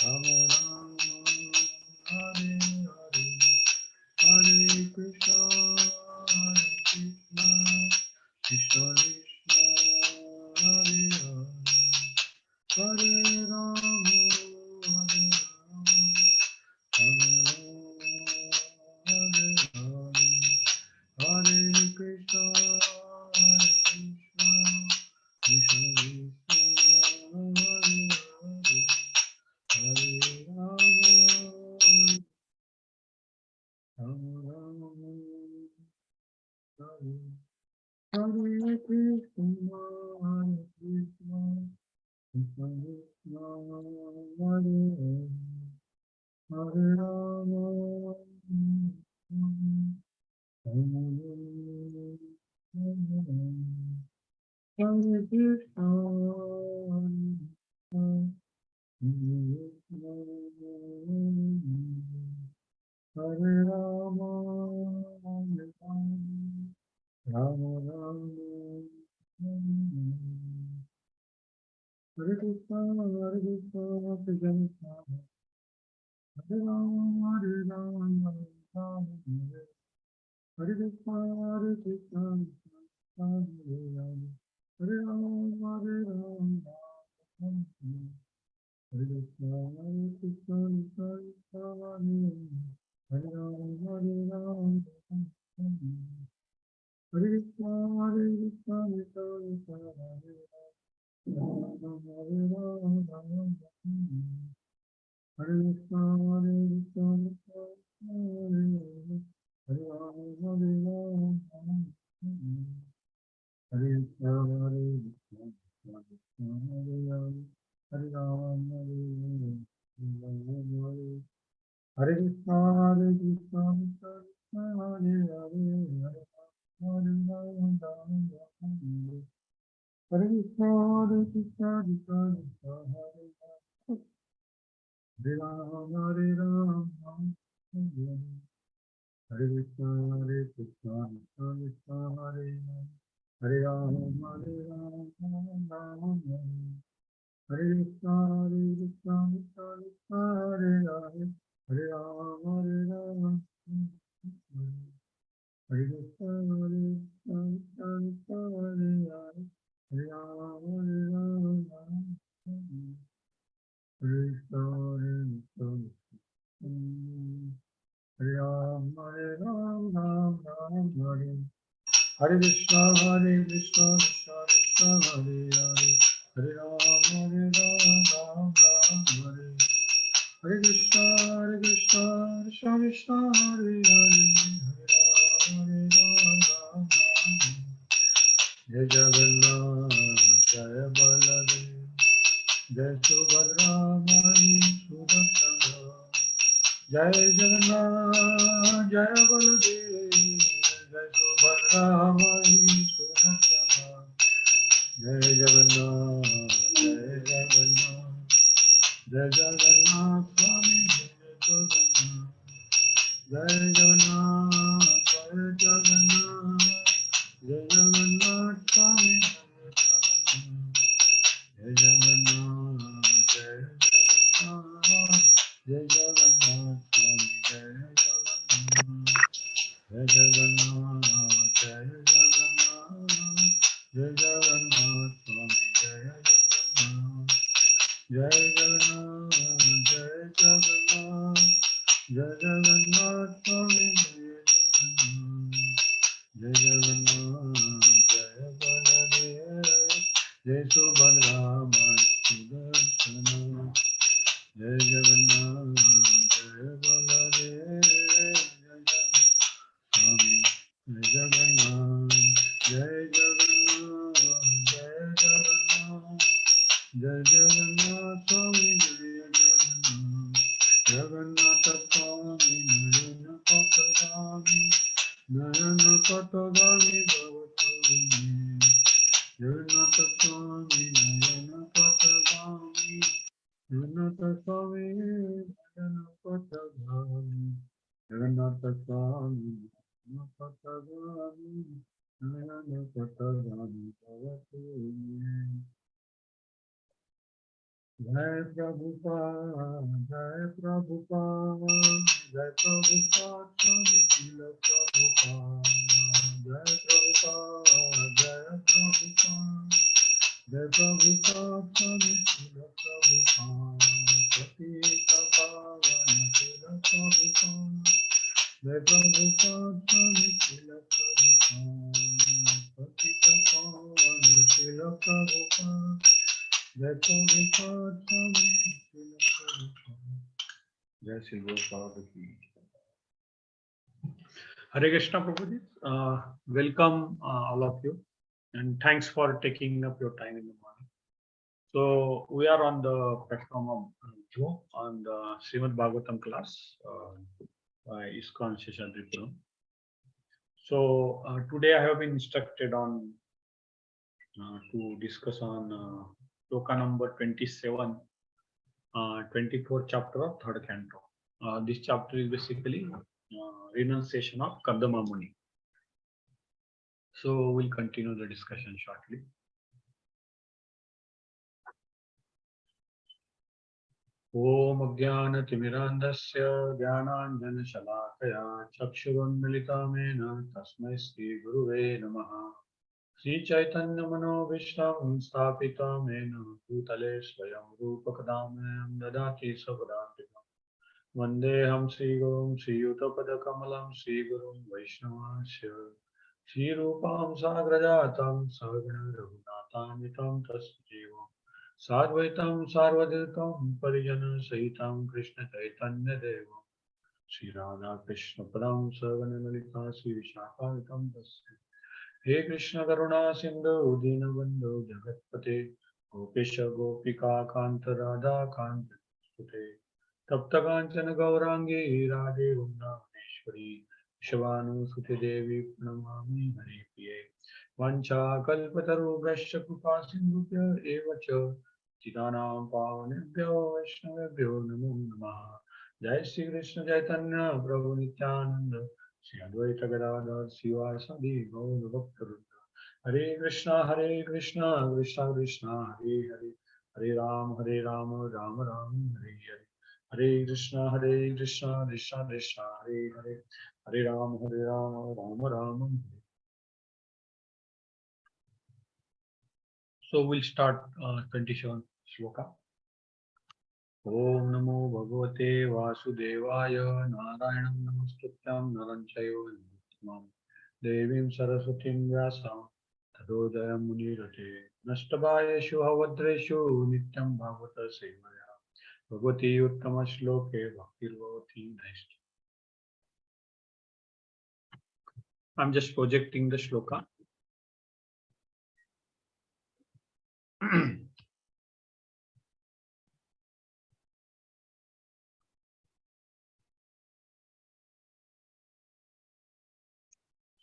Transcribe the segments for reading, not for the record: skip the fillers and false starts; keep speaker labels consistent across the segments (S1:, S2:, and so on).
S1: Rama Rama, Hare Hare, Hare Krishna, Krishna Krishna, Hare Hare, Hare Rama, Hare Rama, Rama Rama, Hare Hare, Hare Krishna, Krishna Krishna, Hare Hare, Hare Rama, Rama Rama, Hare Krishna, Hare Krishna, Krishna Krishna, Hare Hare, Hare Rama, Rama Rama, Hare Krishna, Hare Rama, Hare Rama, Hare Krishna, Hare Krishna, Krishna Krishna, Hare Rama, Hare Rama, Hare Krishna, Hare Krishna, Hare Rama, Hare Rama, Hare Rama, Hare Krishna, Hare Krishna, Krishna Krishna, Hare Rama, Hare Rama, Hare Krishna, Hare Krishna, Krishna Krishna, Hare Rama, Hare Krishna, Hare Krishna, Hare Rama, Hare Rama, Hare Krishna, Hare Krishna, Krishna Krishna, Hare Rama, Hare Rama, Hare Krishna, Hare Krishna, Krishna Krishna, Hare Hare, Hare Rama, Hare Krishna, Hare Krishna, Krishna Krishna, Hare Rama, Hare Rama, Hare Krishna, Hare Krishna, Krishna Krishna, Hare Hare Rama, Hare Rama, Hare Krishna, Hare Krishna, Krishna Krishna, Hare Hare, Hare Rama, Hare Rama, Hare Krishna, Hare Krishna, Krishna Krishna, Hare Hare, Hare Rama, Hare Rama, Hare Krishna, Hare Krishna, Hare Rama, Hare Rama, Hare Hare Krishna, Hare Krishna, Krishna Krishna, Hare Hare, Hare Rama, Hare Rama, Hare Hare Krishna, Hare Krishna, Krishna Krishna, Hare Hare, Hare Rama, Jai Jagannath, Jai Baladev, Jai Subhadra, Mani Sudarsana, Jai Jagannath, Jai Baladev, Jai Subhadra, Mani Sudarsana, Jai Jagannath, Jai Jagannath, Jai Jagannath, Swami Jai Jagannath, Jai Jagannath, Jai Jagannath, Swami Jai Jagannath, Jai Jagannath, Jai Jagannath, Swami Jai Jagannath, Jai Jagannath, Jai Jagannath, Swami Jai Jagannath. Jai Jagannath, Jai Jagannath, Jai Jagannath, Swami Jai Jagannath, Jai Baladev, Jai Subhadra, Mani Sudarsana, Jai Jagannath, Jai Baladev, Swami Jai Jagannath, Jai Jagannath, Jai Jagannath, Jai Jagannath, Swami Jai Jagannath, Jagannath Swami Narayana Patagami, Narayana Patagami Bhavatami, Jagannath Swami Narayana Patagami, Jagannath Swami Narayana Patagami, Jagannath Swami Narayana Patagami, Narayana Patagami Bhavatami. Jai Prabhupada, Jai Prabhupada, Jai Prabhupada, Swami Srila Prabhupada, Jai Prabhupada, Jai Prabhupada, Jai Prabhupada, Swami Srila Prabhupada, Patita Pavana Srila Prabhupada, Jai Prabhupada, Swami Srila Prabhupada, Patita Pavana Srila Prabhupada, Jai Prabhupada, Swami Srila Prabhupada. Jai Sri Prabhupada ki. Hare Krishna Prabhuji. Welcome all of you, and thanks for taking up your time in the morning. So we are on the platform of Zoom on the Srimad Bhagavatam class by ISKCON Seshadripuram. So today I have been instructed on to discuss on sloka number 27, 24th chapter of third canto. This chapter is basically renunciation of Kardama Muni. So we'll continue the discussion shortly. Om Ajnanatimirandasya Jnananjanashalakaya Chakshurunmilitamena Tasmai Shri Guruve Namaha. Sri Chaitanya Manobhishtam Sthapitamena Bhutale Swayam Rupakadamyam Dadati Savadatikam Vandeham Sri Gurum Sri Yuttapadakamalam Sri Gurum Vaishnavasya Sri Rupam Sagrajatam Sagana Raghunatamitam Tasjivam Sadvaitam Sarvaditam Parijana Sahitam Krishna Chaitanya Devam Sri Radha Krishna Padam Sagana Lalita Sri Vishakaritam Tasya He Krishna Karuna Sindhu Dinabandhu Jagatpate Gopesha Gopika Kanta Radha Kanta Sute Tapta Kanchana Gaurangi Radhe Vrindavaneshwari Shavanu Sute Devi Pranamami Hari Priye Vancha Kalpataru Brashya Krupa Sindhupya Evacha Chidanam Pavanebhyo Vaishnavebhyo Namo Namaha Jai Sri Krishna Chaitanya Prabhu Nityananda Sri Advaita Gadadhar Sivasadi Gaura Bhaktarudda Hare Krishna Krishna Krishna Hare Hare Hare Ram Ram Ram Hare Hare Hare Krishna Krishna Krishna Hare Hare Hare Ram Ram Ram. So we'll start 27th shloka. Om Namo Bhagavate Vasudevaya Narayanam Namaskrityam Naram Chaiva Narottamam Devim Saraswatim Vyasam Tado Jayam Munirate Nashtabhayeshu Havadreshu Nityam Bhagavata Sevaya Bhagavati Uttama Shloke Bhaktirvavati Next. I'm just projecting the shloka.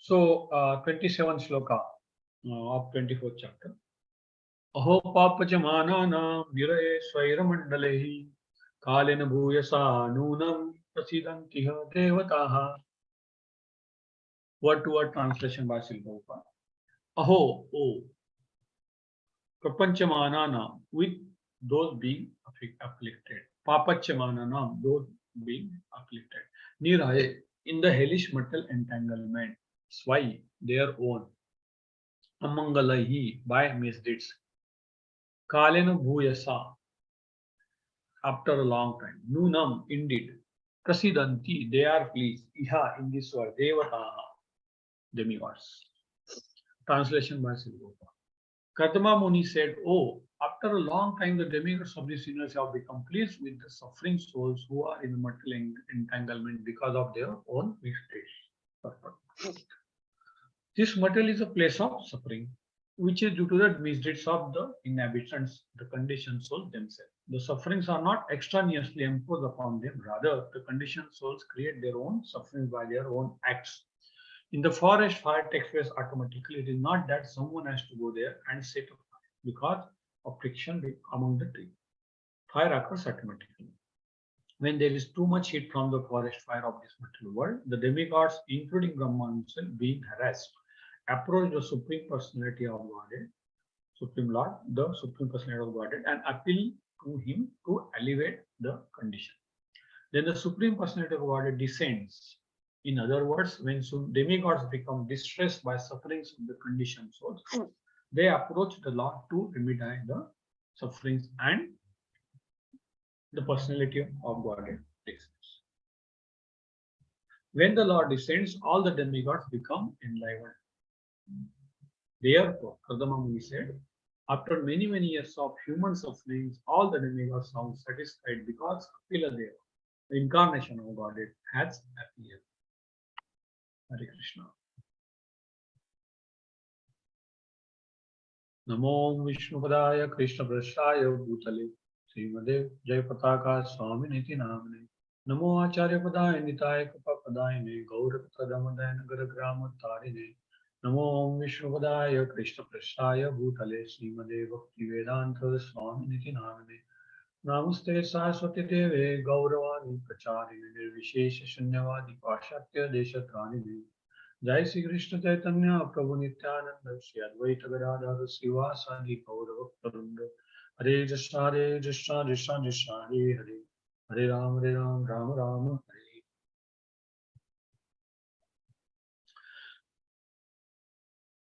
S1: So 27th shloka of 24th chapter. Aho papachamanana viraye swairamandaleihi kalena bhuyasa nunam prasidantiha devataha. Word to word translation by Srila Prabhupada. Aho, oh, prapanchamanana, with those being afflicted. Papachamanana, those being afflicted. Niraye, in the hellish mortal entanglement. Swai, their own. Amangalaihi, by misdeeds. Kalena bhuyasa, after a long time. Nunam, indeed. Prasidanti, they are pleased. Iha, in this world. Devataha, demigods. Translation by Srila Kardama Muni said, oh, after a long time, the demigods of this universe have become pleased with the suffering souls who are in mortal entanglement because of their own misdeeds. This mortal is a place of suffering, which is due to the misdeeds of the inhabitants, the conditioned souls themselves. The sufferings are not extraneously imposed upon them, rather, the conditioned souls create their own suffering by their own acts. In the forest, fire takes place automatically. It is not that someone has to go there and set a fire because of friction among the trees. Fire occurs automatically. When there is too much heat from the forest fire of this material world, the demigods, including Brahma himself, being harassed, approach the Supreme Personality of Godhead, Supreme Lord, the Supreme Personality of Godhead, and appeal to him to alleviate the condition. Then the Supreme Personality of Godhead descends. In other words, when demigods become distressed by sufferings of the conditioned souls, they approach the Lord to remedy the sufferings, and the personality of Godhead descends. When the Lord descends, all the demigods become enlivened. Therefore, Kardama Muni said, after many years of human sufferings, all the demigods are satisfied because Kapila Deva, the incarnation of Godhead, has appeared. Hare Krishna. Namo Vishnupadaya Krishna Prasthaya Bhutale Srimade Jayapataka Swami Niti Namane Namo Acharya Padaya Nitaya Kapa Padayane Gaurapata Damadaya Nagara Grama Tarine Namo Vishnupadaya Krishna Prasthaya Bhutale Srimade Bhakti Vedanta Swami Niti Namane Namaste Saraswati Deve Gauravani Pracharine Nirvishesha Shunyavadi Pashatya Deshatrani Jai Sri Krishna Chaitanya Prabhu Nityananda Shri Advaita Gadadhara Srivasadi Gauravaktavrinda Hare Krishna Hare Krishna Krishna Krishna Hare Hare Hare Ram Ram Ram Hare.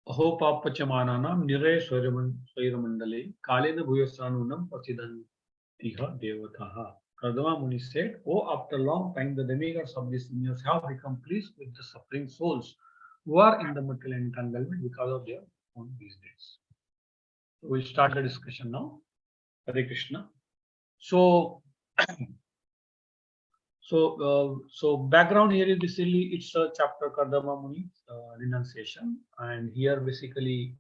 S1: Aho Papachamananam Nire Swairamandale Kalena Bhuyasanunam Pasidan Iha Devataha. Kardama Muni said, oh, after a long time, the demigods of this universe have become pleased with the suffering souls who are in the material entanglement because of their own business. So we'll start the discussion now. Hare Krishna. So, so background here is basically it's a chapter Kardama Muni renunciation, and here basically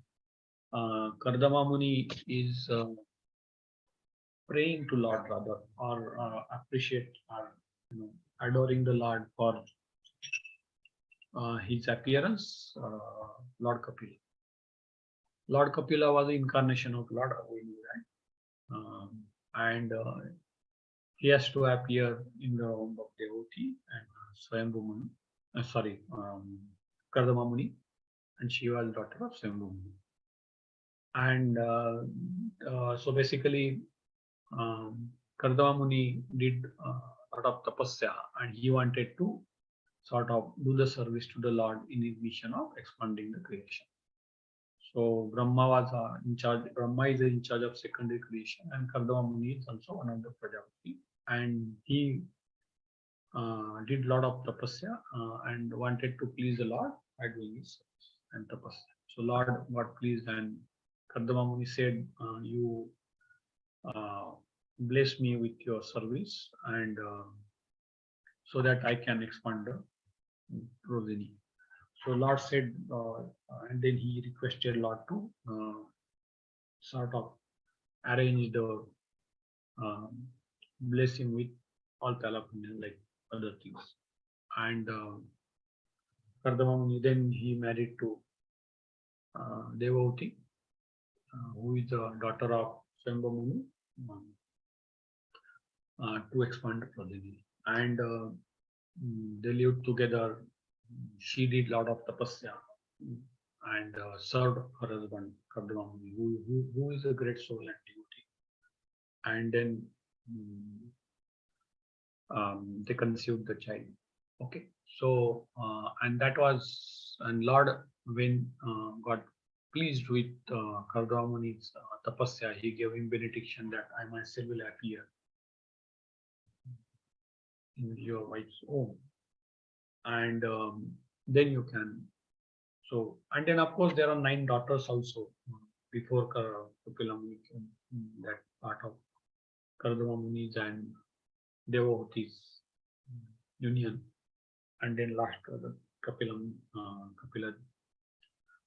S1: Kardama Muni is praying to Lord rather, or appreciate or adoring the Lord for his appearance, Lord Kapila. Lord Kapila was the incarnation of Lord Avini, right? And he has to appear in the womb of devotee and Swayambhu Muni, Kardama Muni, and she was daughter of Swayambhu Muni. And so basically, Kardama Muni did a lot of tapasya, and he wanted to sort of do the service to the Lord in his mission of expanding the creation. So Brahma was in charge. Brahma is in charge of secondary creation, and Kardama Muni is also one of the Prajapati. And he did a lot of tapasya and wanted to please the Lord by doing his service and tapasya. So Lord got pleased, and Kardama Muni said, "You bless me with your service, and so that I can expand the progeny." So Lord said, and then he requested Lord to sort of arrange the blessing with all Talapanya, like other things. And Kardama Muni, then he married to Devavati, who is the daughter of Swayambhu Muni, to expand the progeny. And they lived together. She did a lot of tapasya and served her husband Kardama Muni, who is a great soul and devotee. And then they conceived the child. Okay, so and that was, and Lord, when got pleased with Kardama Muni's tapasya, he gave him benediction that I myself will appear in your wife's home, and then you can. So, and then of course there are 9 daughters also before Kapila Muni came, that part of Kardama Muni's and Devavati's union, and then last Kapila,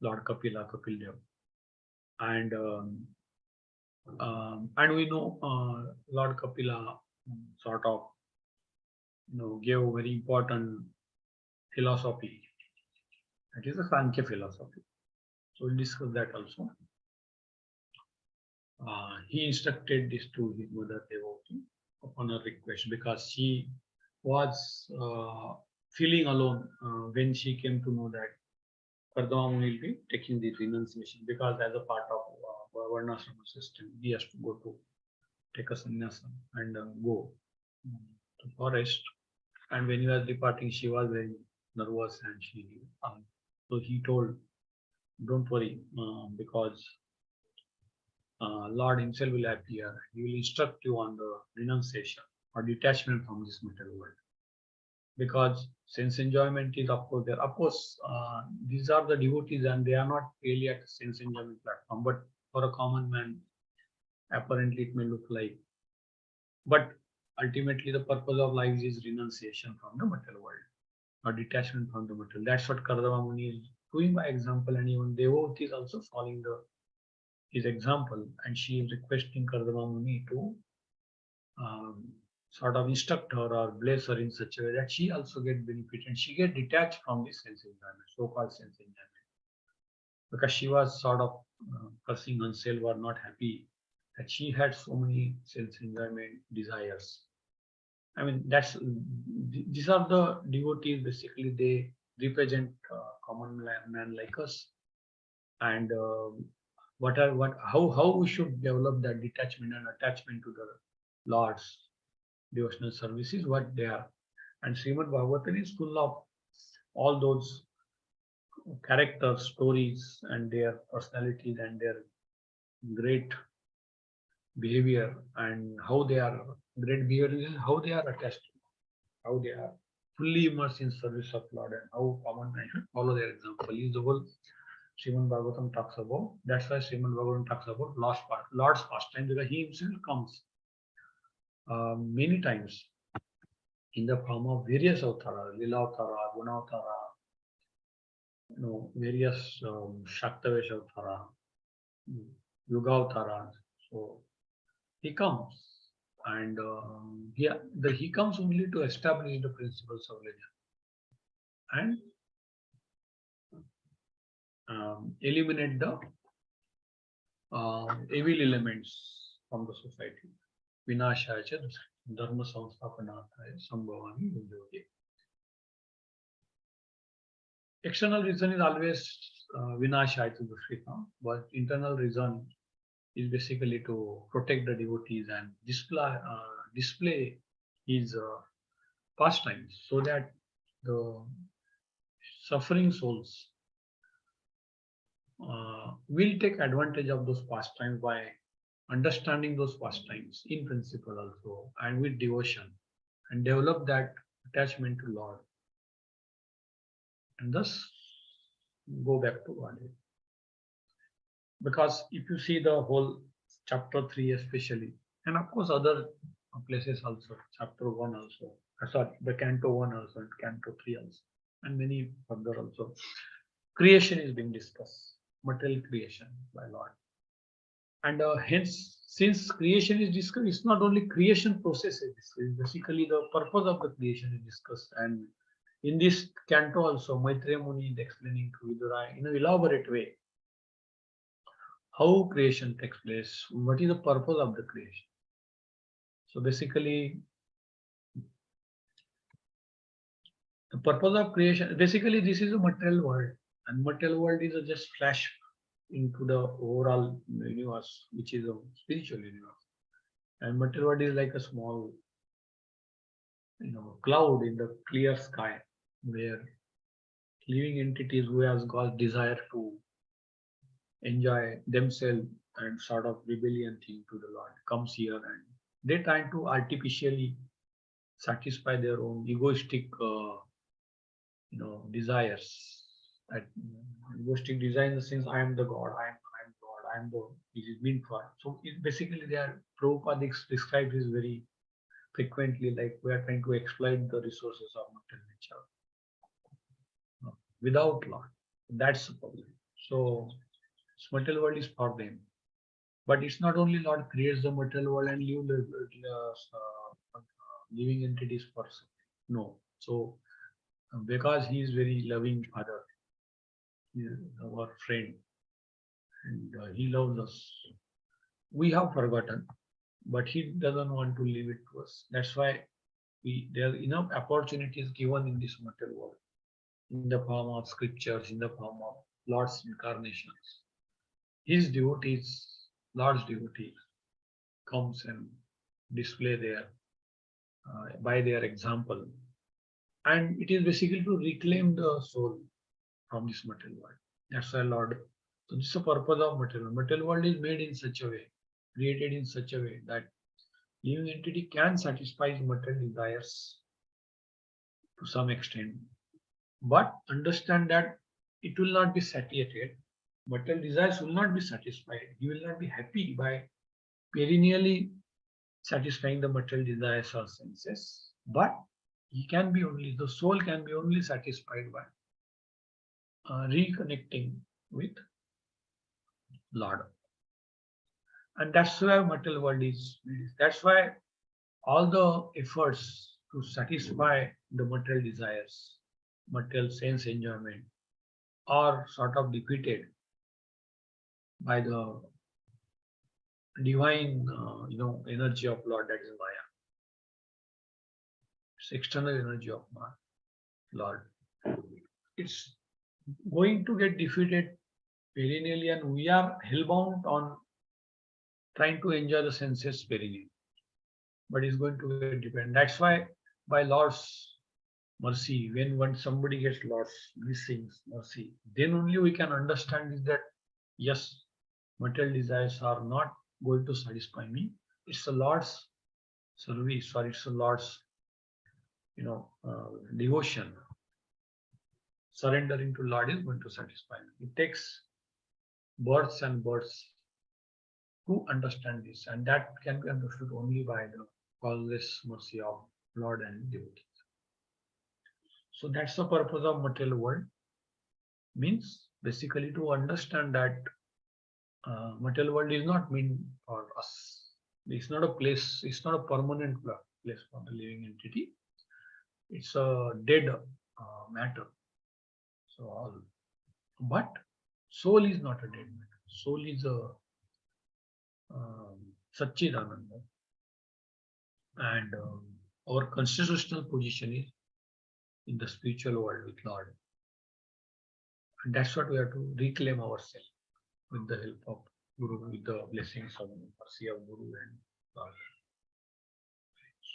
S1: Lord Kapila, Kapil Dev, and we know Lord Kapila sort of gave a very important philosophy. That is the Sankhya philosophy. So we'll discuss that also. He instructed this to his mother Devavati upon her request, because she was feeling alone when she came to know that Kardama Muni will be taking the renunciation, because as a part of Varnashrama system, he has to go to take a sannyasa and go to forest. And when he was departing, she was very nervous and so he told, don't worry, because Lord himself will appear. He will instruct you on the renunciation or detachment from this material world. Because sense enjoyment is of course there. Of course, these are the devotees and they are not really at a sense enjoyment platform. But for a common man, apparently it may look like. But ultimately, the purpose of life is renunciation from the material world or detachment from the material. That's what Kardama Muni is doing by example, and even Devotee is also following his example, and she is requesting Kardama Muni to um, sort of instruct her or bless her in such a way that she also get benefit and she get detached from this sense enjoyment, so-called sense enjoyment, because she was sort of cursing herself or not happy that she had so many sense enjoyment desires. I mean, these are the devotees. Basically, they represent common man like us, and how we should develop that detachment and attachment to the Lord's devotional services, what they are. And Srimad Bhagavatam is full of all those characters, stories, and their personalities and their great behavior and how they are great behavior, how they are attached, how they are fully immersed in service of Lord, and how common man should follow their example. Is the whole Srimad Bhagavatam talks about. That's why Srimad Bhagavatam talks about Lord's pastime, because he himself comes many times in the form of various avatara, Lila avatara, Guna avatara, various Shaktavesh avatara, Yuga avatara. So he comes, and he comes only to establish the principles of religion and eliminate the evil elements from the society. Vinashaya cha dharma samsthapanarthaya sambhavami yudhoge. External reason is always vinashaya to the Shrita, but internal reason is basically to protect the devotees and display his pastimes, so that the suffering souls will take advantage of those pastimes by understanding those pastimes in principle also and with devotion, and develop that attachment to Lord, and thus go back to Godhead. Because if you see the whole chapter 3 especially, and of course other places also, chapter 1 also, sorry, the canto 1 also and canto 3 also, and many further also, creation is being discussed, material creation by Lord. And hence, since creation is discussed, it's not only creation process is discussed, basically the purpose of the creation is discussed. And in this canto also, Maitreya Muni is explaining to Vidura in an elaborate way how creation takes place, what is the purpose of the creation. So basically, the purpose of creation, basically this is a material world, and material world is a just flash into the overall universe, which is a spiritual universe. And material world is like a small, cloud in the clear sky, where living entities who has got desire to enjoy themselves and sort of rebellion thing to the Lord comes here, and they try to artificially satisfy their own egoistic, desires. That egoistic desire in the sense, I am the God, I am God, I am the it is meant for. So basically, they are Prabhupada describes this very frequently, like we are trying to exploit the resources of material nature without Lord. That's the problem. So material world is for them. But it's not only Lord creates the material world and living entities for no. So because he is very loving Father, he is our friend, and he loves us. We have forgotten, but he doesn't want to leave it to us. That's why there are enough opportunities given in this material world, in the form of scriptures, in the form of Lord's incarnations. His devotees, Lord's devotees, comes and display their by their example. And it is basically to reclaim the soul from this material world. That's why Lord. So this is the purpose of material. Material world is made in such a way, created in such a way that living entity can satisfy his material desires to some extent, but understand that it will not be satiated. Material desires will not be satisfied. He will not be happy by perennially satisfying the material desires or senses, but the soul can be only satisfied by reconnecting with Lord. And that's why material world is. That's why all the efforts to satisfy the material desires, material sense enjoyment, are sort of defeated by the divine, energy of Lord, that is Maya. It's external energy of Lord. It's going to get defeated perennially, and we are hellbound on trying to enjoy the senses perennially. But it's going to get defeated. That's why, by Lord's mercy, when somebody gets Lord's blessings, mercy, then only we can understand is that yes, material desires are not going to satisfy me. It's the Lord's service, or it's the Lord's, devotion. Surrendering to Lord is going to satisfy me. It takes births and births to understand this, and that can be understood only by the causeless mercy of Lord and devotees. So that's the purpose of material world. Means basically to understand that material world is not meant for us. It's not a place. It's not a permanent place for the living entity. It's a dead matter. So, but soul is not a dead matter. Soul is a Satchidananda, and our constitutional position is in the spiritual world with Lord, and that's what we have to reclaim ourselves with the help of Guru, with the blessings of mercy of Guru and Lord.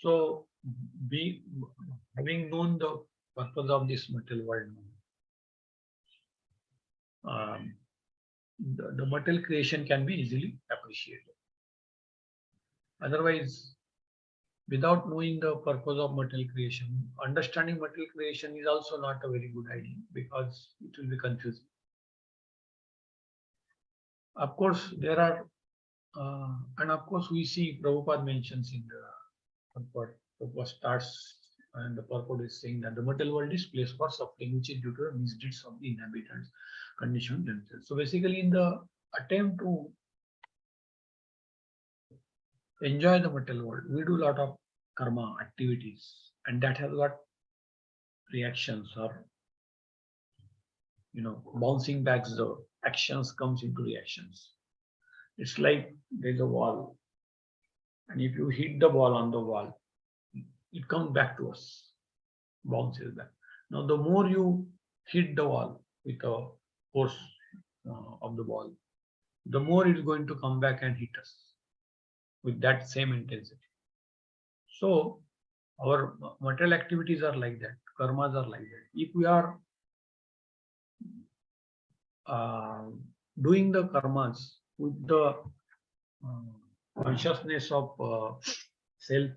S1: So, having known the purpose of this material world, the material creation can be easily appreciated. Otherwise, without knowing the purpose of material creation, understanding material creation is also not a very good idea, because it will be confusing. Of course, there are, and of course, we see Prabhupada mentions in the purport. Prabhupada starts, and the purport is saying that the material world is place for suffering, which is due to the misdeeds of the inhabitants, conditioned themselves. So basically, in the attempt to enjoy the material world, we do a lot of karma activities, and that has got reactions, or bouncing back. The actions comes into reactions. It's like there's a wall, and if you hit the ball on the wall, it comes back to us, bounces back. Now, the more you hit the wall with the force of the ball, the more it's going to come back and hit us with that same intensity. So, our material activities are like that, karmas are like that. If we are doing the karmas with the consciousness of self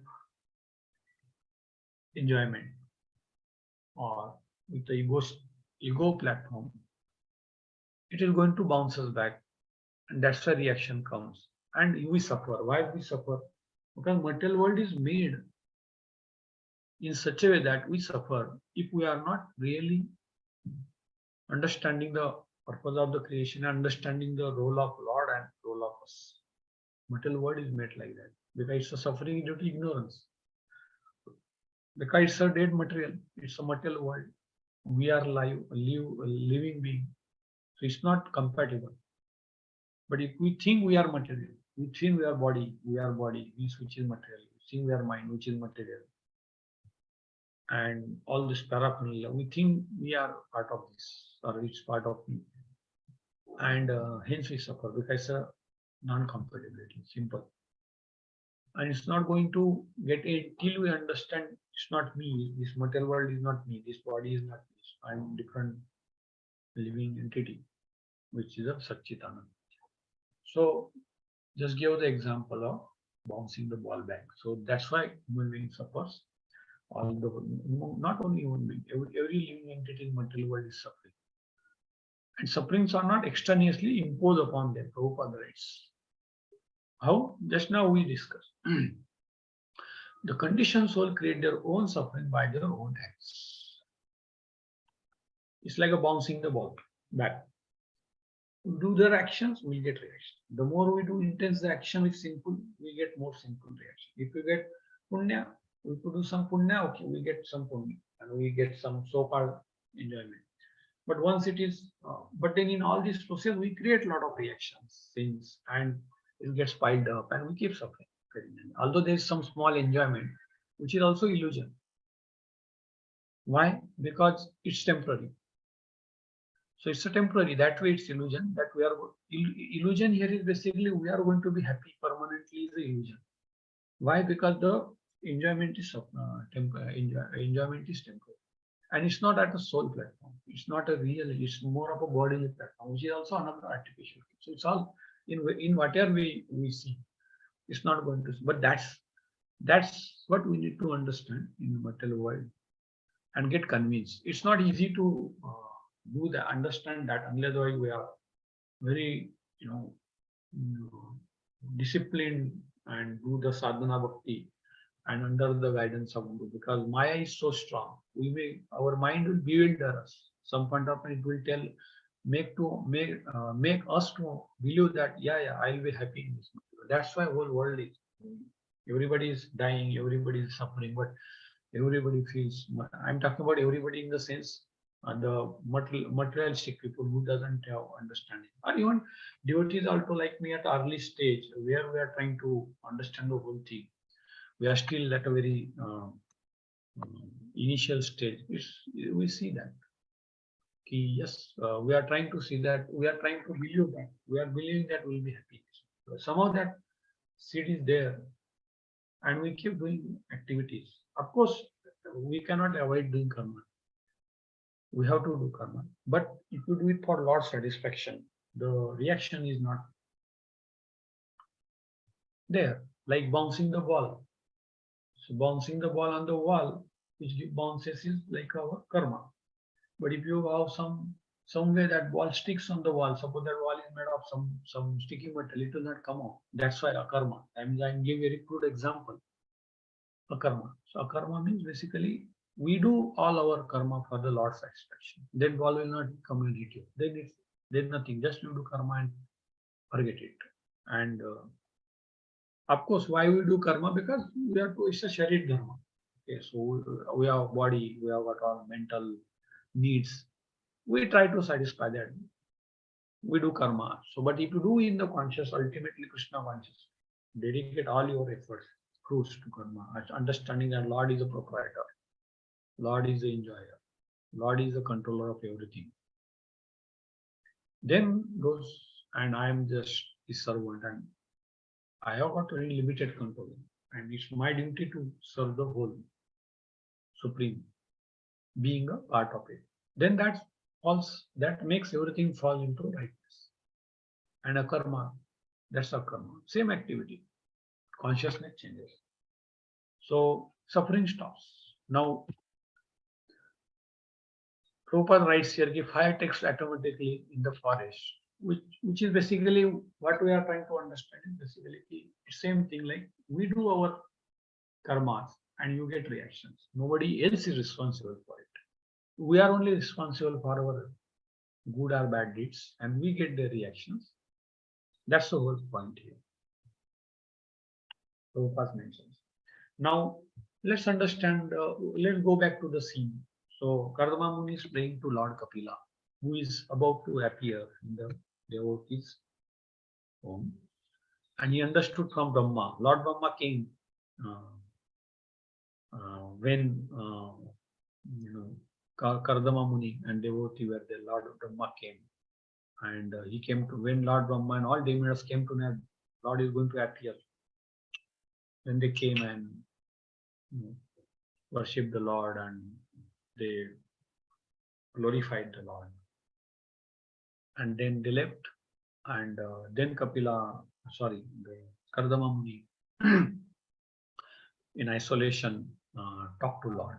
S1: enjoyment, or with the ego platform, it is going to bounce us back, and that's why reaction comes, and we suffer. Why we suffer? Because material world is made in such a way that we suffer if we are not really understanding the purpose of the creation, understanding the role of Lord and role of us. Material world is made like that because it's a suffering due to ignorance. Because it's a dead material, it's a material world. We are living being, so it's not compatible. But if we think we are material, we think we are body, means which is material. We think we are mind, which is material, and all this paraphernalia, we think we are part of this, or it's part of me, and hence we suffer because it's a non-compatibility. Simple. And it's not going to get it till we understand it's not me, this material world is not me, this body is not me. I'm different living entity, which is a Satchitananda. So just give the example of bouncing the ball back. So that's why human being suffers. All the not only human being, every living entity in material world is suffering. And sufferings are not extraneously imposed upon them. Prabhupada writes. How? Just now we discussed. The conditioned soul create their own suffering by their own acts. It's like a bouncing the ball back. Do their actions, we get reaction. The more we do intense the action with sinful, we get more sinful reaction. If we get punya, we could do some punya, okay, we get some punya, and we get some so-called enjoyment. But once it is, but then in all this process, we create a lot of reactions, sins, and it gets piled up, and we keep suffering. Although there is some small enjoyment, which is also illusion. Why? Because it's temporary. So it's a temporary, that way it's illusion, that we are, illusion here is basically we are going to be happy permanently is the illusion. Why? Because the enjoyment is enjoyment is temporary. And it's not at a soul platform. It's not a real, it's more of a bodily platform, which is also another artificial. So it's all in whatever we see. It's not going to, but that's what we need to understand in the material world and get convinced. It's not easy to do that, understand that, unless we are very, disciplined and do the sadhana bhakti and under the guidance of Guru, because Maya is so strong. Our mind will bewilder us. Some point of time it will tell, make us to believe that yeah, I'll be happy in this. That's why whole world is, everybody is dying, everybody is suffering, but everybody feels. I'm talking about everybody in the sense the materialistic people who doesn't have understanding, or even devotees also like me at early stage where we are trying to understand the whole thing. We are still at a very initial stage. We see that. Yes, we are trying to see that. We are trying to believe that. We are believing that we'll be happy. Somehow that seed is there, and we keep doing activities. Of course, we cannot avoid doing karma. We have to do karma. But if you do it for Lord's satisfaction, the reaction is not there. Like bouncing the ball. So bouncing the ball on the wall, which bounces is like our karma. But if you have some way that ball sticks on the wall, suppose that wall is made of some sticky metal, it will not come out. That's why akarma. I'm giving a very good example. Akarma. So akarma means basically we do all our karma for the Lord's satisfaction. Then ball will not come and hit you. Then there's nothing. Just you do karma and forget it. And of course, why we do karma? Because we are to, it's a sharid dharma. Okay, so we have body, we have got all mental needs. We try to satisfy that. We do karma. So, but if you do in the conscious, ultimately Krishna conscious, dedicate all your efforts, fruits to karma, understanding that Lord is a proprietor, Lord is the enjoyer, Lord is the controller of everything. Then goes, and I am just his servant, and I have got very limited control, and it's my duty to serve the whole Supreme, being a part of it. Then that makes everything fall into rightness. And akarma, that's akarma. Same activity. Consciousness changes. So suffering stops. Now, Prabhupada writes here, if fire takes automatically in the forest, which is basically what we are trying to understand. Is basically the same thing, like we do our karmas and you get reactions. Nobody else is responsible for it. We are only responsible for our good or bad deeds, and we get the reactions. That's the whole point here. Prabhupada mentions. Now, let's understand, let's go back to the scene. So, Kardama Muni is praying to Lord Kapila, who is about to appear in the devotee's home. And he understood from Brahma. Lord Brahma came when, Kardama Muni and devotee were there. Lord Brahma came. And he came to, when Lord Brahma and all demigods came to know Lord is going to appear. when they came and worshipped the Lord and they glorified the Lord. And then they left. And then the Kardama Muni in isolation talked to Lord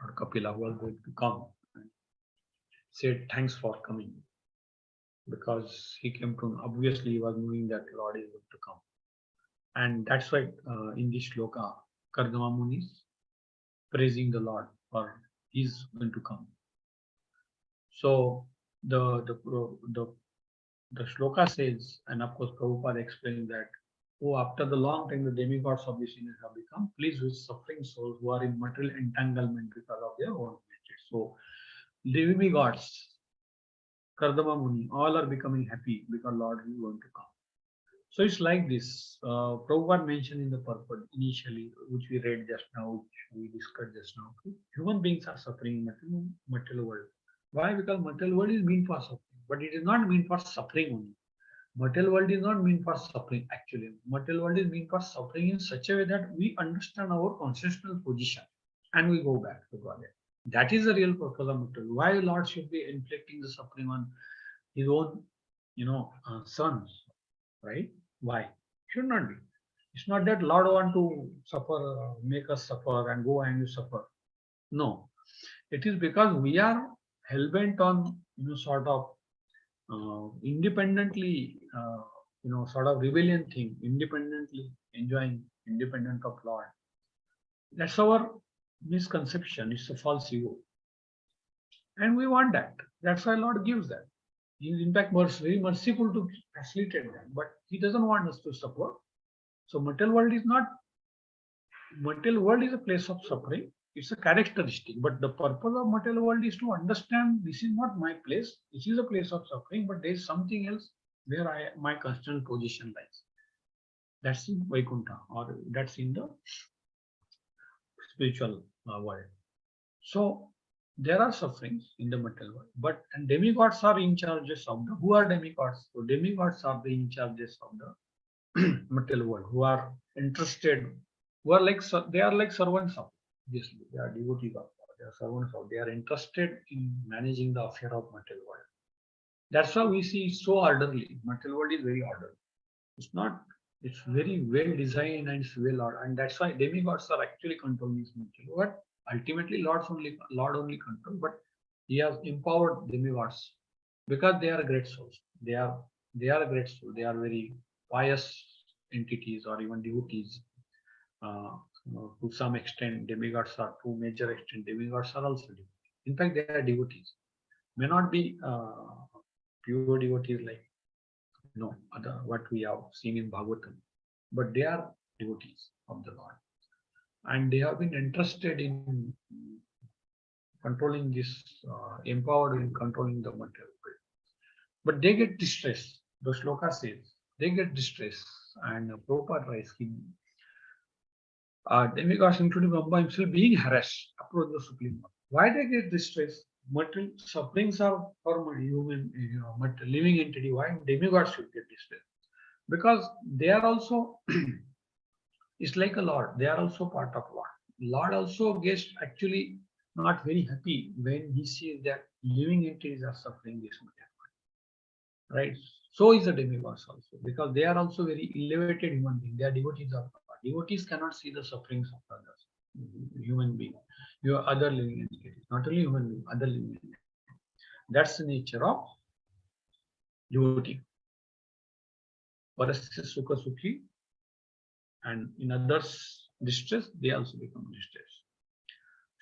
S1: or Kapila, who was going to come, and said thanks for coming, because he came to, obviously he was knowing that Lord is going to come. And that's why in this shloka, Kardama Muni is praising the Lord, or he's going to come. So the shloka says, and of course Prabhupada explains that, oh, after the long time the demigods of this universe have become pleased with suffering souls who are in material entanglement because of their own nature. So demigods, Kardama Muni, all are becoming happy because Lord is going to come. So it's like this. Prabhupada mentioned in the purport initially, which we read just now, which we discussed just now. Human beings are suffering in material world. Why? Because material world is meant for suffering, but it is not meant for suffering only. Material world is not meant for suffering actually. Material world is meant for suffering in such a way that we understand our constitutional position and we go back to God. That is the real purpose of material. Why Lord should be inflicting the suffering on his own, sons, right? Why? Should not be. It's not that Lord want to suffer, make us suffer and go and you suffer. No, it is because we are hell-bent on, sort of independently, sort of rebellion thing, independently enjoying, independent of Lord. That's our misconception. It's a false ego. And we want that. That's why Lord gives that. He is in fact very merciful to facilitate that. But he doesn't want us to suffer. So material world is a place of suffering. It's a characteristic, but the purpose of material world is to understand this is not my place. This is a place of suffering, but there is something else where my constant position lies. That's in Vaikuntha, or that's in the spiritual world. So there are sufferings in the material world, and demigods are in charges of the. Who are demigods? So demigods are the in charges of the material world, who are interested, they are like servants of. Obviously, they are devotees of God. They are servants of. They are interested in managing the affair of material world. That's why we see it's so orderly. Material world is very orderly. It's not. It's very well designed and it's well ordered, and that's why demigods are actually controlling this material world. Ultimately, Lord only control, but He has empowered demigods because they are great souls. They are great souls. They are very pious entities or even devotees. To some extent, demigods are to major extent. Demigods are also devotees. In fact, they are devotees. May not be pure devotees like what we have seen in Bhagavatam, but they are devotees of the Lord, and they have been interested in controlling this, empowered in controlling the material world. But they get distressed. The shloka says they get distressed, and Prabhupada writes, demigods, including Brahma himself, being harassed, approach the Supreme Lord. Why they get distressed? Material sufferings are for human, living entity. Why demigods should get distressed? Because they are also, it's like a Lord. They are also part of Lord. Lord also gets actually not very happy when he sees that living entities are suffering this much. Right? So is the demigods also, because they are also very elevated human beings. They are devotees of God. Devotees cannot see the sufferings of others, human beings, your other living entities, not only human beings, other living entities. That's the nature of devotee. Parasya sukha sukhi, and in others distress, they also become distressed.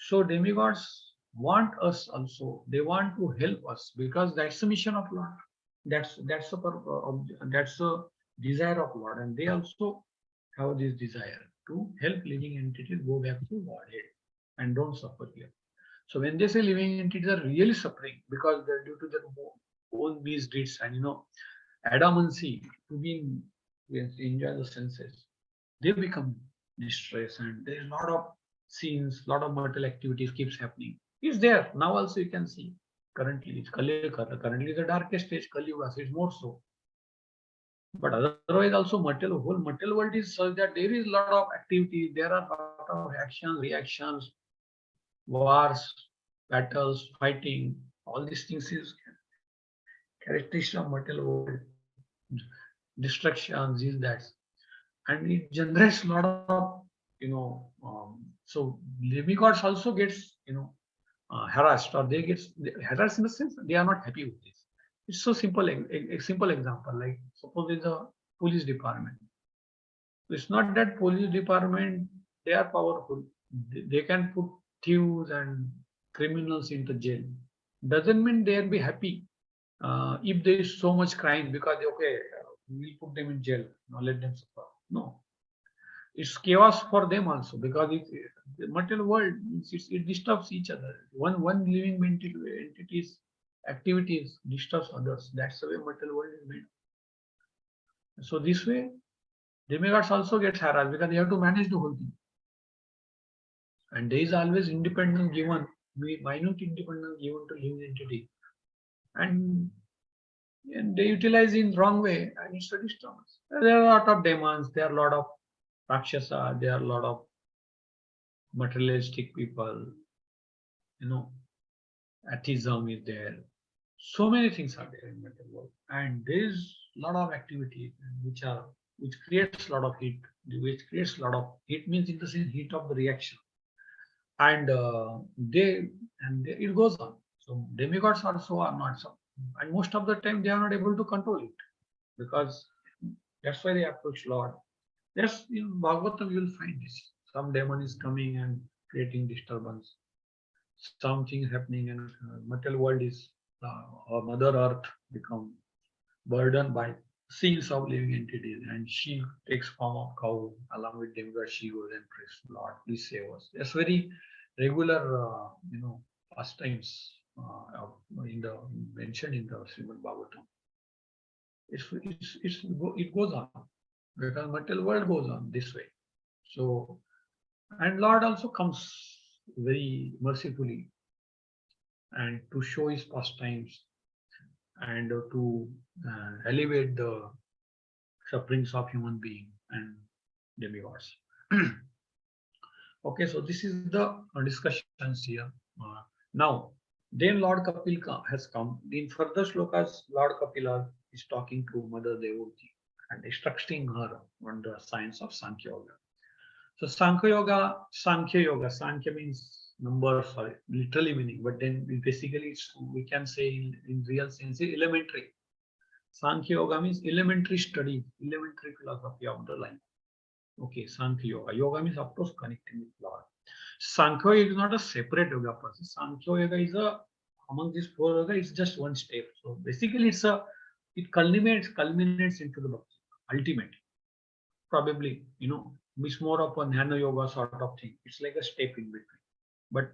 S1: So demigods want us also. They want to help us because that's the mission of Lord. That's a desire of Lord, and they also have this desire to help living entities go back to Godhead and don't suffer here. So when they say living entities are really suffering because they're due to their own misdeeds and adamancy to enjoy the senses, they become distressed, and there's a lot of scenes, a lot of mortal activities keeps happening. It's there now also. You can see currently it's Kali Yuga. Currently the darkest stage, Kali Yuga, so it's more so. But otherwise also whole material world is such that there is a lot of activity, there are a lot of actions, reactions, wars, battles, fighting, all these things is characteristic of material world, destructions, is that, and it generates a lot of, so demigods also gets, harassed, or they get harassed in the sense they are not happy with this. It's so simple. A simple example, like suppose there's a police department. It's not that police department they are powerful. They can put thieves and criminals into jail. Doesn't mean they'll be happy if there is so much crime, because okay, we'll put them in jail. No, let them suffer. No, it's chaos for them also, because the material world, it disturbs each other. One living entity's activities disturbs others. That's the way material world is made. So this way, demigods also get harassed because they have to manage the whole thing. And there is always independence given, minute independence given to living entity, and they utilize in wrong way, and it's a disturbance. There are a lot of demons. There are a lot of rakshasa. There are a lot of materialistic people. Atheism is there. So many things are there in material world, and there is a lot of activity which creates a lot of heat. Which creates a lot of heat means in the sense heat of the reaction, and it goes on. So demigods also are not so, and most of the time they are not able to control it, because that's why they approach Lord. Yes, in Bhagavatam you will find this. Some demon is coming and creating disturbance. Something happening, and material world is or Mother Earth become burdened by scenes of living entities, and she takes form of cow along with demigod. She goes and prays, Lord, please save us. That's very regular, pastimes in the mentioned in the Srimad Bhagavatam. It goes on because material world goes on this way. So, and Lord also comes very mercifully and to show his pastimes and to elevate the sufferings of human being and demigods. Okay, so this is the discussions here. Now, then Lord Kapil has come. In further shlokas, Lord Kapila is talking to Mother Devoti and instructing her on the science of Sankhya Yoga. So Sankhya Yoga, Sankhya means numbers, sorry, literally meaning, but then basically we can say in real sense elementary. Sankhya Yoga means elementary study, elementary philosophy of the life. Okay, Sankhya Yoga. Yoga means of course connecting with Lord. Sankhya is not a separate yoga process. Sankhya Yoga is among these four yoga is just one step. So basically it culminates into the bhakti, ultimate. Probably, it's more of a Jnana Yoga sort of thing. It's like a step in between. But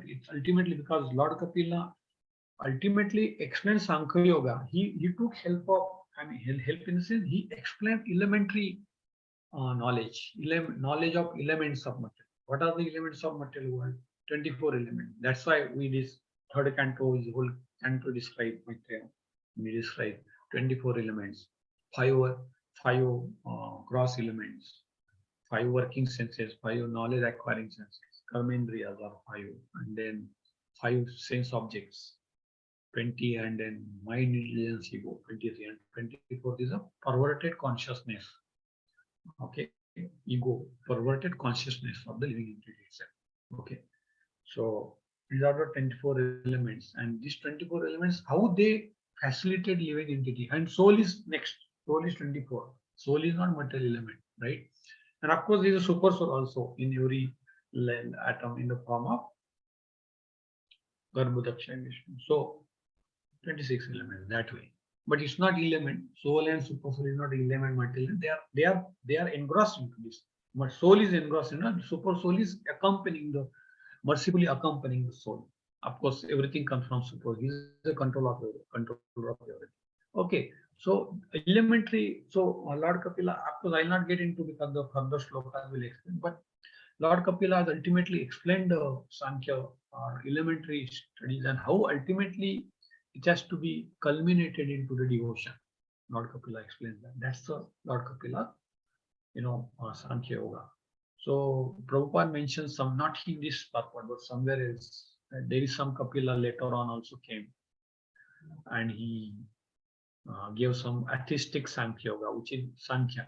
S1: it's ultimately because Lord Kapila ultimately explained Sankhya Yoga. He took help of, help in the sense he explained elementary knowledge of elements of material. What are the elements of material world? 24 elements. That's why this third canto is whole canto describe material. We describe 24 elements, five gross elements, 5 working senses, 5 knowledge acquiring senses, karmendriyas are 5, and then 5 sense objects, 20, and then mind, intelligence, ego, 23, and 24 is a perverted consciousness. Okay, ego, perverted consciousness of the living entity itself. Okay, so these are the 24 elements, and these 24 elements, how they facilitate living entity, and soul is next. Soul is 24. Soul is not material element, right? And of course, there is a super soul also in every atom in the form of Garbhodaksha and Vishnu. So 26 elements that way. But it's not element. Soul and super soul is not element material. They are engrossed into this. But soul is engrossed in it. Super soul is mercifully accompanying the soul. Of course, everything comes from super. He is a controller of everything. Okay, so elementary. So Lord Kapila, of course, I'll not get into because the further shlokas will explain. But Lord Kapila has ultimately explained the Sankhya or elementary studies and how ultimately it has to be culminated into the devotion. Lord Kapila explains that. That's the Lord Kapila, Sankhya Yoga. So Prabhupada mentions some, not in this purport, but somewhere else. There is some Kapila later on also came, and he gave some atheistic Sankhya Yoga, which is Sankhya,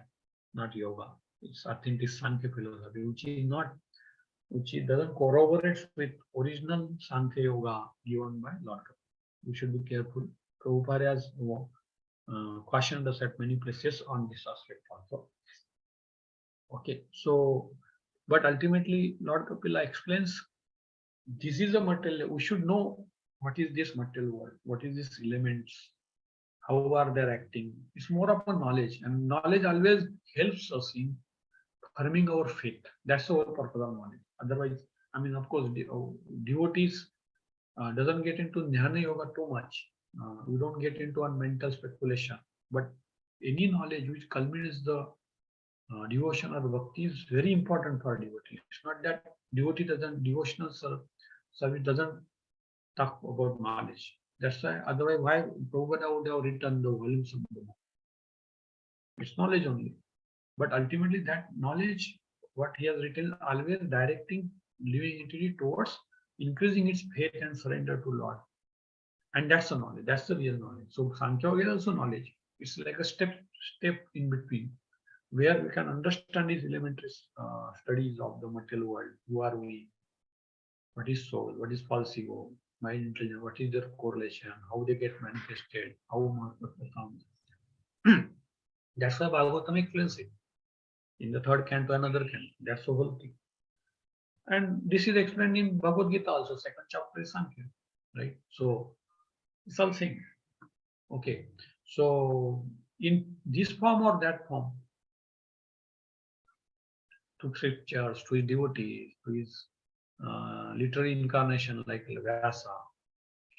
S1: not yoga. It's authentic Sankhya philosophy, which doesn't corroborate with original Sankhya Yoga given by Lord Kapila. We should be careful. Prabhupada has cautioned us at many places on this aspect also. Okay, so, but ultimately Lord Kapila explains this is a material. We should know what is this material world, what is these elements, how are they acting. It's more of a knowledge, and knowledge always helps us in affirming our faith. That's the whole purpose of knowledge. Otherwise, of course, devotees doesn't get into Jnana Yoga too much. We don't get into a mental speculation. But any knowledge which culminates the devotion or bhakti is very important for a devotee. It's not that devotional service doesn't talk about knowledge. That's why, otherwise, why Prabhupada would have written the volumes of the book? It's knowledge only. But ultimately, that knowledge, what he has written, always directing living entity towards increasing its faith and surrender to Lord. And that's the knowledge. That's the real knowledge. So Sankhya Yoga is also knowledge. It's like a step in between, where we can understand these elementary studies of the material world. Who are we? What is soul? What is false ego? Mind, intelligence? What is their correlation? How they get manifested? How Mahatma comes? That's why Bhagavatam explains it. In the third canto, another canto. That's the whole thing. And this is explained in Bhagavad Gita also, second chapter is Sankhya, right? So it's all same. Okay. So in this form or that form, to scriptures, to his devotees, to his literary incarnation like Vyasa,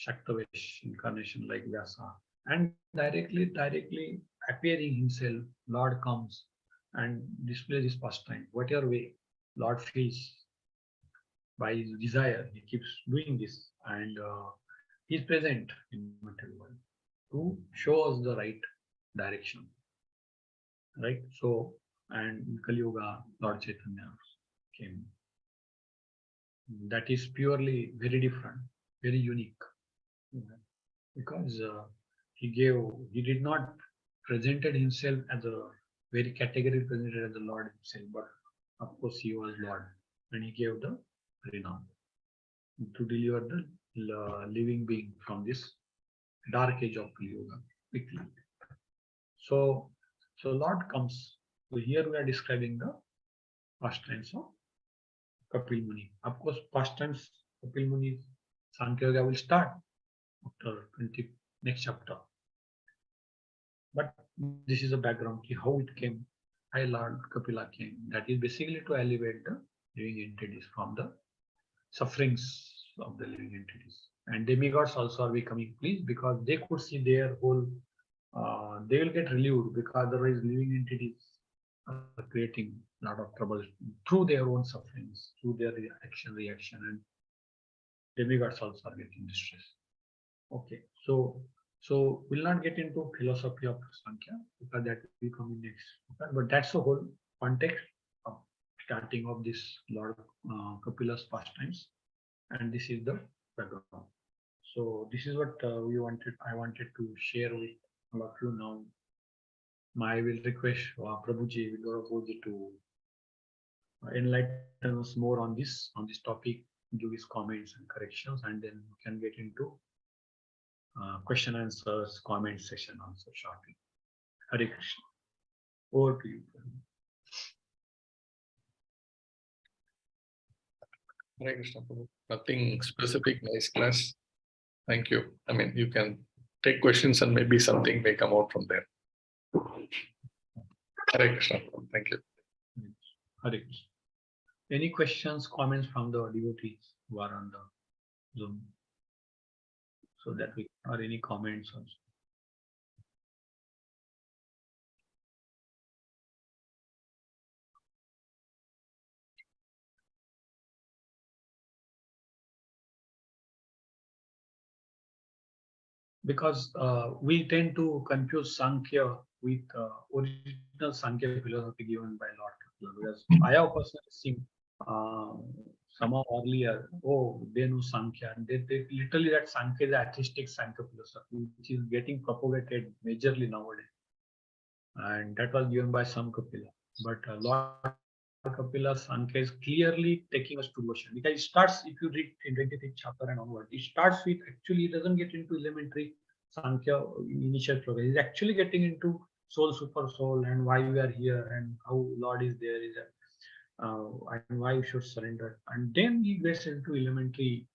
S1: Shaktavesh incarnation like Vyasa, and directly appearing himself, Lord comes and displays his pastime. Whatever way Lord feels by his desire, he keeps doing this, and he is present in material world to show us the right direction. Right? So, and in Kali Yuga, Lord Chaitanya came. That is purely very different, very unique. Because he did not presented himself as a very category presented as the Lord himself, but of course he was Lord, and he gave the renown to deliver the living being from this dark age of Kali Yuga quickly. So Lord comes. So here we are describing the pastimes of Kapil Muni. Of course, pastimes Kapil Muni Sankhya Yoga will start after next chapter. But this is a background, how it came, how Lord Kapila came. That is basically to elevate the living entities from the sufferings of the living entities. And demigods also are becoming pleased because they could see their whole, they will get relieved, because otherwise living entities are creating a lot of trouble through their own sufferings, through their reaction, and demigods also are getting distressed. Okay, so we'll not get into philosophy of Sankhya because that will come in next. But that's the whole context of starting of this Lord Kapila's pastimes, and this is the background. So this is what I wanted to share with all of you now. I will request Prabhuji, Prabhuji to enlighten us more on this topic, give his comments and corrections, and then we can get into question answers, comment session also shortly. Hare Krishna. Over to you.
S2: Hare Krishna. Nothing specific, nice class. Thank you. I mean, you can take questions and maybe something may come out from there. Hare Krishna. Thank you.
S1: Hare Krishna. Any questions, comments from the devotees who are on the Zoom? So that we, or any comments also. because we tend to confuse Sankhya with original Sankhya philosophy given by Lord Kepler. Because I have personally seen somehow earlier, oh, they know Sankhya, and they literally that Sankhya is the atheistic Sankhya philosophy, which is getting propagated majorly nowadays. And that was given by some Kapila. But Lord Kapila Sankhya is clearly taking us to devotion. Because it starts, if you read in 23rd chapter and onward, it starts with, actually, it doesn't get into elementary Sankhya initial progress. It's actually getting into soul, super soul, and why we are here, and how Lord is there, and why we should surrender. And then he gets into elementary,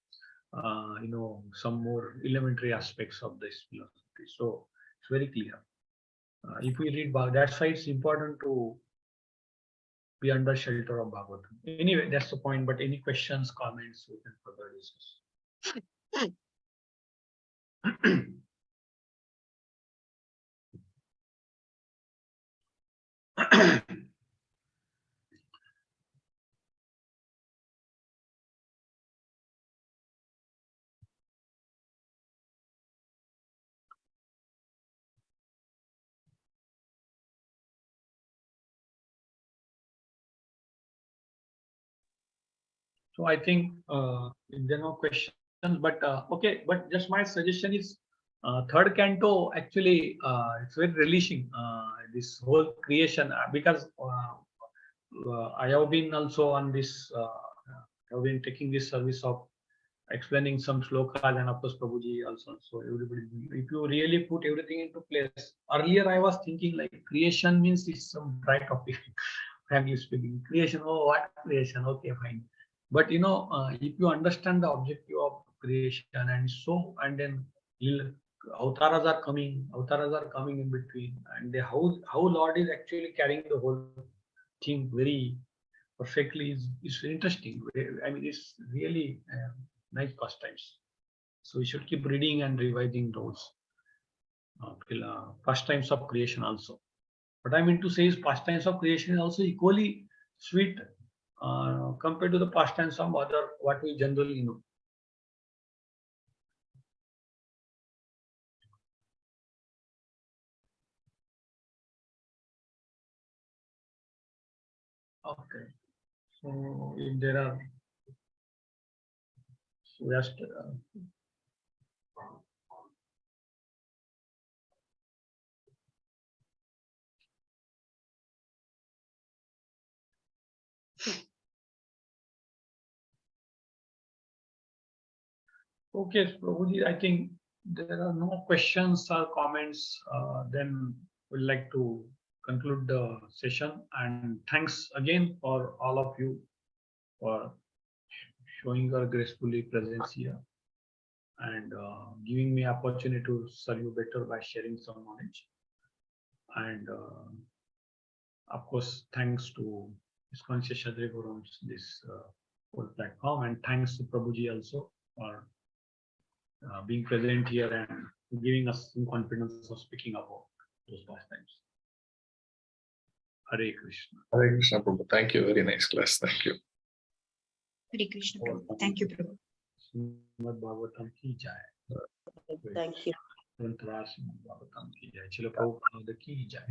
S1: some more elementary aspects of this philosophy. So it's very clear. If we read Bhagavad, that's why it's important to be under shelter of Bhagavatam. Anyway, that's the point. But any questions, comments, we can further discuss. So I think if there are no questions, but okay, but just my suggestion is third canto, actually it's very relishing, this whole creation, because I have been also on this, I have been taking this service of explaining some slokas, and of course Prabhuji also. So everybody, if you really put everything into place, earlier I was thinking like creation means it's some dry topic, frankly speaking. Creation, oh, what creation? Okay, fine. But if you understand the objective of creation, and then avatars are coming in between, and how Lord is actually carrying the whole thing very perfectly is interesting. I mean, it's really nice pastimes. So we should keep reading and revising those pastimes of creation also. What I mean to say is pastimes of creation is also equally sweet compared to the pastimes of other what we generally know. Okay. So if there are, just okay, Prabhuji, I think there are no questions or comments. Then we'd like to conclude the session. And thanks again for all of you for showing your gracefully presence here, and giving me opportunity to serve you better by sharing some knowledge. And of course, thanks to ISKCON Seshadripuram, this whole platform, and thanks to Prabhuji also for being present here and giving us some confidence of speaking about those pastimes. Hare Krishna.
S2: Hare Krishna, Prabhu. Thank you. Very nice class. Thank you.
S3: Hare Krishna, Prabhu. Thank you, Prabhu.
S1: Srimad Bhagavatam ki jai.
S4: Thank you.
S1: Srimad Bhagavatam ki jai. Chilo Prabhupada ki jai.